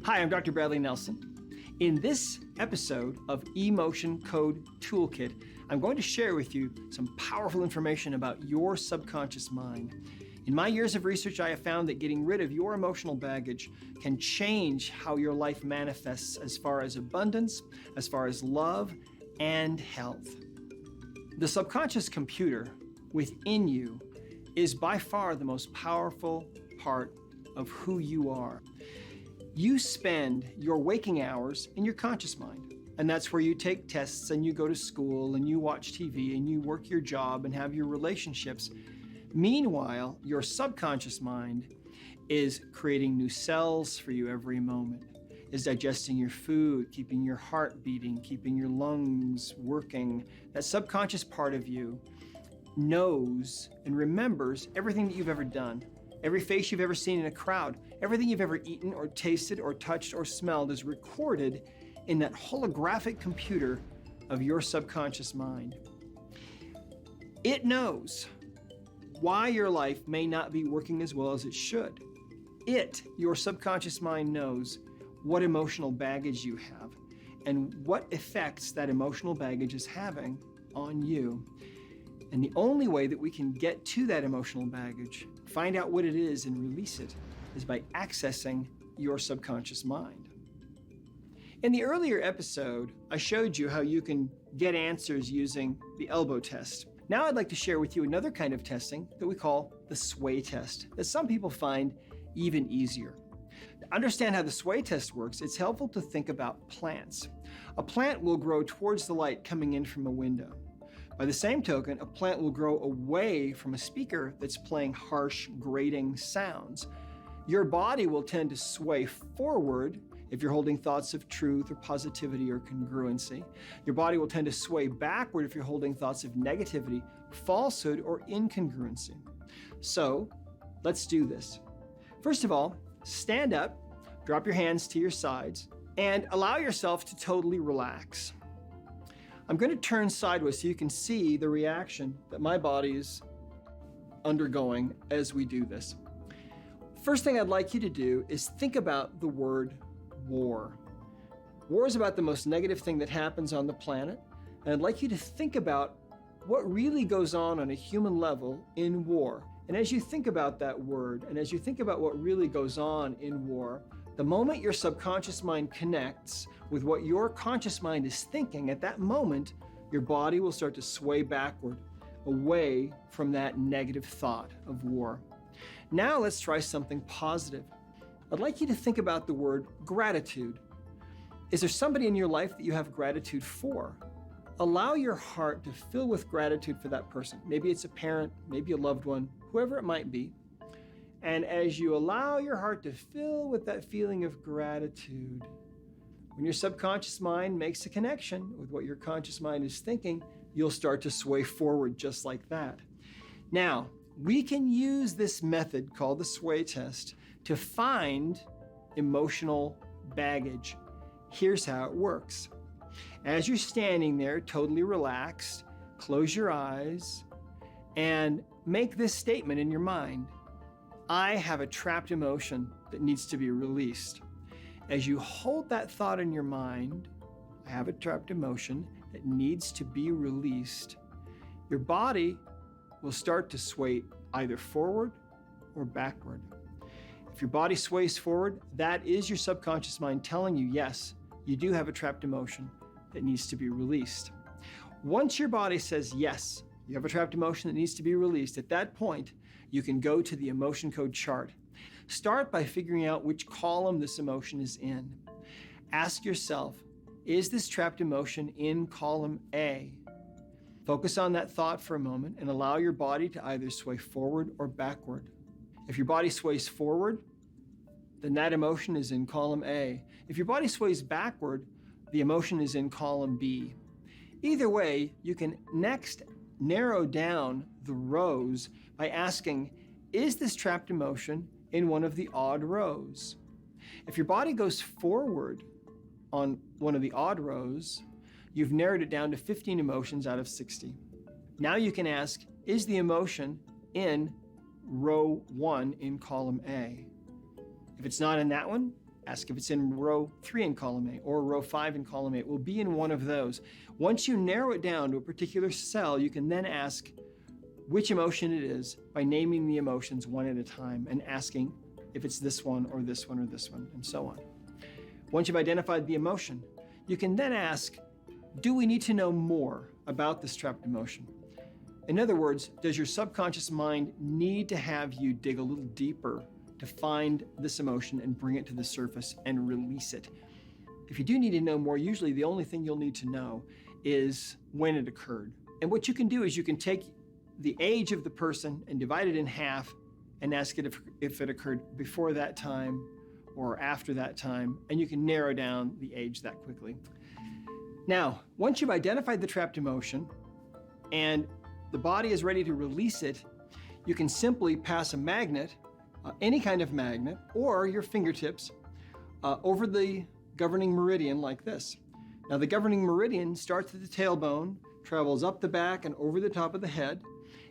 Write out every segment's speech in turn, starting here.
Hi, I'm Dr. Bradley Nelson. In this episode of Emotion Code Toolkit, I'm going to share with you some powerful information about your subconscious mind. In my years of research, I have found that getting rid of your emotional baggage can change how your life manifests as far as abundance, as far as love, and health. The subconscious computer within you is by far the most powerful part of who you are. You spend your waking hours in your conscious mind, and that's where you take tests and you go to school and you watch TV and you work your job and have your relationships. Meanwhile, your subconscious mind is creating new cells for you every moment, is digesting your food, keeping your heart beating, keeping your lungs working. That subconscious part of you knows and remembers everything that you've ever done. Every face you've ever seen in a crowd, everything you've ever eaten or tasted or touched or smelled is recorded in that holographic computer of your subconscious mind. It knows why your life may not be working as well as it should. Your subconscious mind, knows what emotional baggage you have and what effects that emotional baggage is having on you. And the only way that we can get to that emotional baggage, find out what it is and release it, is by accessing your subconscious mind. In the earlier episode, I showed you how you can get answers using the elbow test. Now I'd like to share with you another kind of testing that we call the sway test, that some people find even easier. To understand how the sway test works, it's helpful to think about plants. A plant will grow towards the light coming in from a window. By the same token, a plant will grow away from a speaker that's playing harsh, grating sounds. Your body will tend to sway forward if you're holding thoughts of truth or positivity or congruency. Your body will tend to sway backward if you're holding thoughts of negativity, falsehood, or incongruency. So, let's do this. First of all, stand up, drop your hands to your sides, and allow yourself to totally relax. I'm going to turn sideways so you can see the reaction that my body is undergoing as we do this. First thing I'd like you to do is think about the word war. War is about the most negative thing that happens on the planet, and I'd like you to think about what really goes on a human level in war. And as you think about that word, and as you think about what really goes on in war, the moment your subconscious mind connects with what your conscious mind is thinking, at that moment, your body will start to sway backward, away from that negative thought of war. Now let's try something positive. I'd like you to think about the word gratitude. Is there somebody in your life that you have gratitude for? Allow your heart to fill with gratitude for that person. Maybe it's a parent, maybe a loved one, whoever it might be. And as you allow your heart to fill with that feeling of gratitude, when your subconscious mind makes a connection with what your conscious mind is thinking, you'll start to sway forward just like that. Now, we can use this method called the sway test to find emotional baggage. Here's how it works. As you're standing there, totally relaxed, close your eyes and make this statement in your mind. I have a trapped emotion that needs to be released. As you hold that thought in your mind, I have a trapped emotion that needs to be released, your body will start to sway either forward or backward. If your body sways forward, that is your subconscious mind telling you, yes, you do have a trapped emotion that needs to be released. Once your body says, yes, you have a trapped emotion that needs to be released, at that point, you can go to the emotion code chart. Start by figuring out which column this emotion is in. Ask yourself, is this trapped emotion in column A? Focus on that thought for a moment and allow your body to either sway forward or backward. If your body sways forward, then that emotion is in column A. If your body sways backward, the emotion is in column B. Either way, you can next narrow down the rows by asking, is this trapped emotion in one of the odd rows? If your body goes forward on one of the odd rows, you've narrowed it down to 15 emotions out of 60. Now you can ask, is the emotion in row 1 in column A? If it's not in that one, Ask if it's in row 3 in column A or row 5 in column A. It will be in one of those. Once you narrow it down to a particular cell, you can then ask which emotion it is by naming the emotions one at a time and asking if it's this one or this one or this one, and so on. Once you've identified the emotion, you can then ask, do we need to know more about this trapped emotion? In other words, does your subconscious mind need to have you dig a little deeper to find this emotion and bring it to the surface and release it? If you do need to know more, usually the only thing you'll need to know is when it occurred. And what you can do is you can take the age of the person and divide it in half and ask it if it occurred before that time or after that time, and you can narrow down the age that quickly. Now, once you've identified the trapped emotion and the body is ready to release it, you can simply pass a magnet, any kind of magnet, or your fingertips over the governing meridian like this. Now, the governing meridian starts at the tailbone, travels up the back and over the top of the head.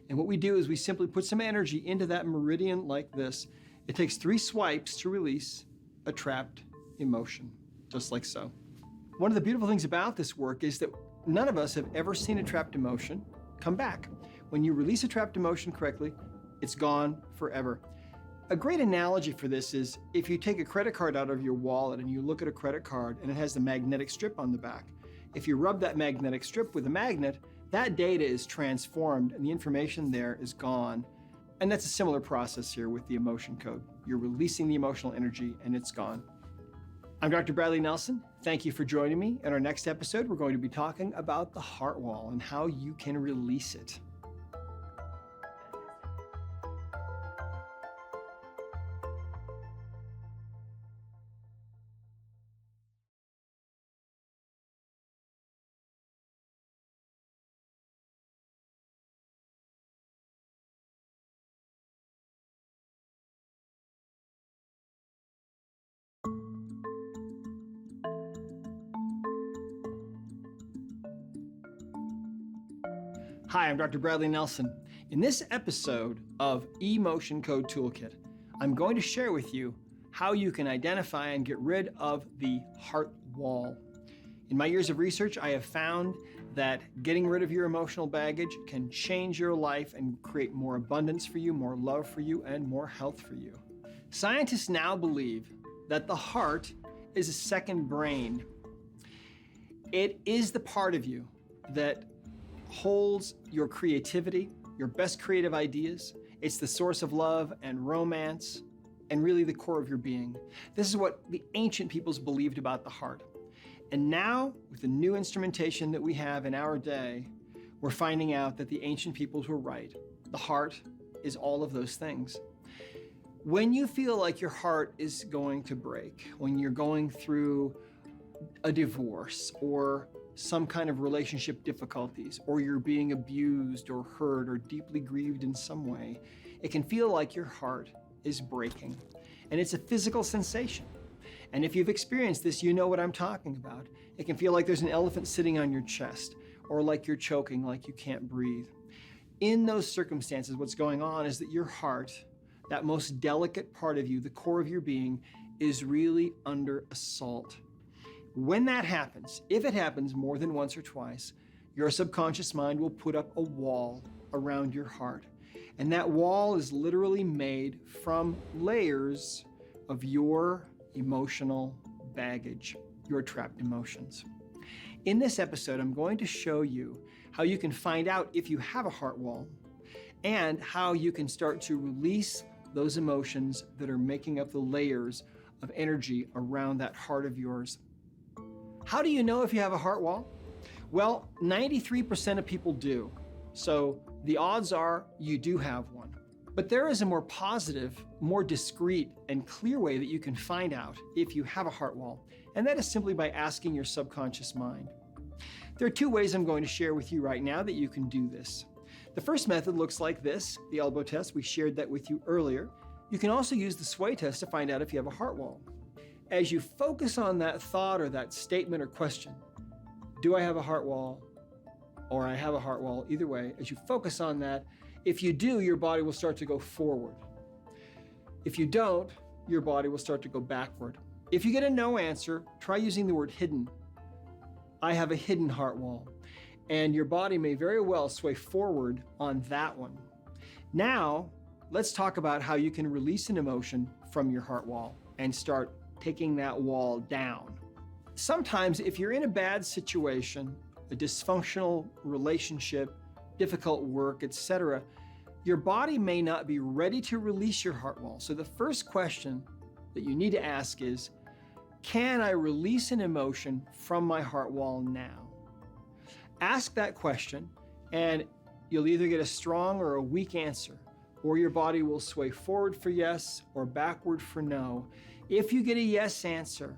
And what we do is we simply put some energy into that meridian like this. It takes 3 swipes to release a trapped emotion, just like so. One of the beautiful things about this work is that none of us have ever seen a trapped emotion come back. When you release a trapped emotion correctly, it's gone forever. A great analogy for this is if you take a credit card out of your wallet and you look at a credit card and it has the magnetic strip on the back. If you rub that magnetic strip with a magnet, that data is transformed and the information there is gone. And that's a similar process here with the emotion code. You're releasing the emotional energy and it's gone. I'm Dr. Bradley Nelson. Thank you for joining me. In our next episode, we're going to be talking about the heart wall and how you can release it. Hi, I'm Dr. Bradley Nelson. In this episode of Emotion Code Toolkit, I'm going to share with you how you can identify and get rid of the heart wall. In my years of research, I have found that getting rid of your emotional baggage can change your life and create more abundance for you, more love for you, and more health for you. Scientists now believe that the heart is a second brain. It is the part of you that holds your creativity, your best creative ideas. It's the source of love and romance, and really the core of your being. This is what the ancient peoples believed about the heart. And now, with the new instrumentation that we have in our day, we're finding out that the ancient peoples were right. The heart is all of those things. When you feel like your heart is going to break, when you're going through a divorce or some kind of relationship difficulties, or you're being abused or hurt or deeply grieved in some way, it can feel like your heart is breaking. And it's a physical sensation. And if you've experienced this, you know what I'm talking about. It can feel like there's an elephant sitting on your chest, or like you're choking, like you can't breathe. In those circumstances, what's going on is that your heart, that most delicate part of you, the core of your being, is really under assault. When that happens, if it happens more than once or twice, your subconscious mind will put up a wall around your heart. And that wall is literally made from layers of your emotional baggage, your trapped emotions. In this episode, I'm going to show you how you can find out if you have a heart wall and how you can start to release those emotions that are making up the layers of energy around that heart of yours. How do you know if you have a heart wall? Well, 93% of people do. So the odds are you do have one. But there is a more positive, more discreet, and clear way that you can find out if you have a heart wall, and that is simply by asking your subconscious mind. There are 2 ways I'm going to share with you right now that you can do this. The first method looks like this, the elbow test. We shared that with you earlier. You can also use the sway test to find out if you have a heart wall. As you focus on that thought or that statement or question, do I have a heart wall? Or I have a heart wall, either way, as you focus on that, if you do, your body will start to go forward. If you don't, your body will start to go backward. If you get a no answer, try using the word hidden. I have a hidden heart wall. And your body may very well sway forward on that one. Now, let's talk about how you can release an emotion from your heart wall and start taking that wall down. Sometimes if you're in a bad situation, a dysfunctional relationship, difficult work, etc., your body may not be ready to release your heart wall. So the first question that you need to ask is, can I release an emotion from my heart wall now? Ask that question, and you'll either get a strong or a weak answer, or your body will sway forward for yes or backward for no. If you get a yes answer,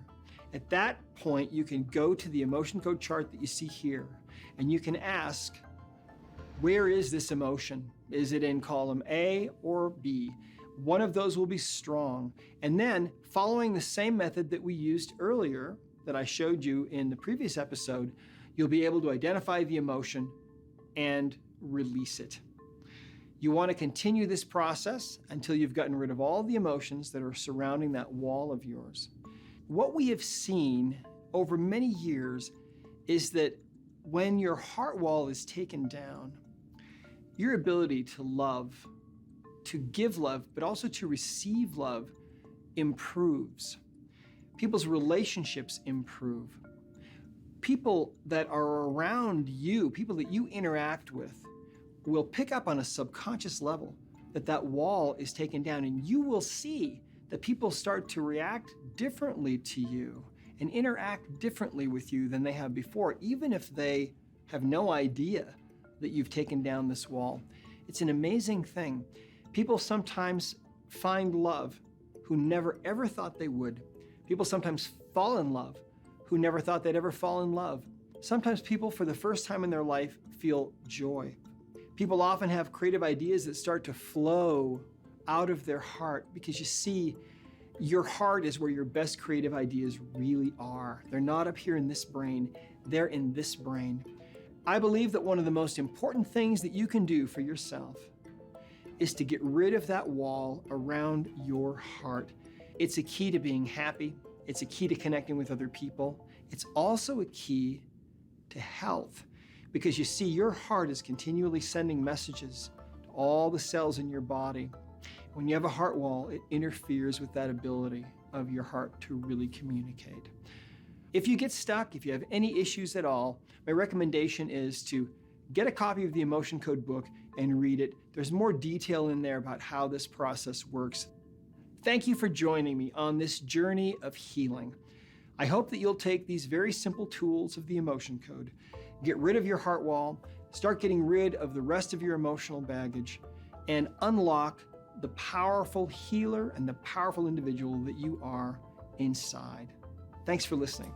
at that point, you can go to the emotion code chart that you see here, and you can ask, where is this emotion? Is it in column A or B? One of those will be strong. And then, following the same method that we used earlier, that I showed you in the previous episode, you'll be able to identify the emotion and release it. You want to continue this process until you've gotten rid of all the emotions that are surrounding that wall of yours. What we have seen over many years is that when your heart wall is taken down, your ability to love, to give love, but also to receive love improves. People's relationships improve. People that are around you, people that you interact with, will pick up on a subconscious level that that wall is taken down, and you will see that people start to react differently to you and interact differently with you than they have before, even if they have no idea that you've taken down this wall. It's an amazing thing. People sometimes find love who never ever thought they would. People sometimes fall in love who never thought they'd ever fall in love. Sometimes people, for the first time in their life, feel joy. People often have creative ideas that start to flow out of their heart, because you see, your heart is where your best creative ideas really are. They're not up here in this brain, they're in this brain. I believe that one of the most important things that you can do for yourself is to get rid of that wall around your heart. It's a key to being happy. It's a key to connecting with other people. It's also a key to health, because you see, your heart is continually sending messages to all the cells in your body. When you have a heart wall, it interferes with that ability of your heart to really communicate. If you get stuck, if you have any issues at all, my recommendation is to get a copy of the Emotion Code book and read it. There's more detail in there about how this process works. Thank you for joining me on this journey of healing. I hope that you'll take these very simple tools of the Emotion Code, get rid of your heart wall, start getting rid of the rest of your emotional baggage, and unlock the powerful healer and the powerful individual that you are inside. Thanks for listening.